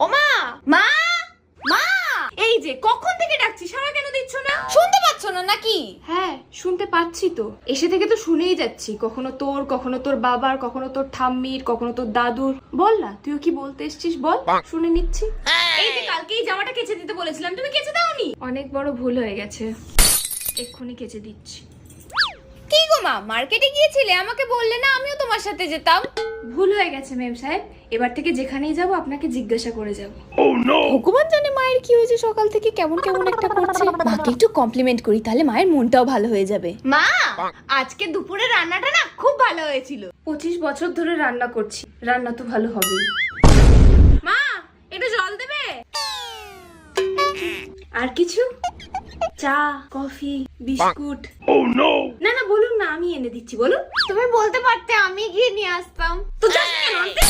ও মা, মা, মা, এই যে কখন থেকে ডাকছি, সাড়া কেন দিচ্ছ না? শুনতে পাচ্ছ না নাকি? হ্যাঁ শুনতে পাচ্ছি তো, এসে থেকে তো শুনেই যাচ্ছি, কখনো তোর বাবার, কখনো তোর ঠাম্মির, কখনো তোর দাদুর। বল না, তুইও কি বলতে এসছিস বল, শুনে নিচ্ছি। এই যে কালকে এই জামাটা কেচে দিতে বলেছিলাম, তুমি কেচে দাওনি। অনেক বড় ভুল হয়ে গেছে, এক্ষুনি কেচে দিচ্ছি। কি গো মা, মার্কেটে গিয়েছিলে, আমাকে বললে না, আমিও তোমার সাথে যেতাম। ভুল হয়ে গেছে মেম সাহেব, এবার থেকে যেখানেই যাব আপনাকে জিজ্ঞাসা করে যাব। ভগবান জানে মায়ের কি হয়েছে, সকাল থেকে কেমন কেমন একটা করছে। মাকে একটু কমপ্লিমেন্ট করি, তাহলে মায়ের মনটাও ভালো হয়ে যাবে। মা, আজকে দুপুরে রান্নাটা না খুব ভালো হয়েছিল। 25 বছর ধরে রান্না করছি, রান্না তো ভালো হবেই। মা, একটু জল দেবে? আর কিছু? চা, কফি, বিস্কুট? না না বলুন না, আমি এনে দিচ্ছি, বলুন। তুমি বলতে পারতে, আমি গিয়ে নিয়ে আসতাম। তো যাস না কেন আনতে?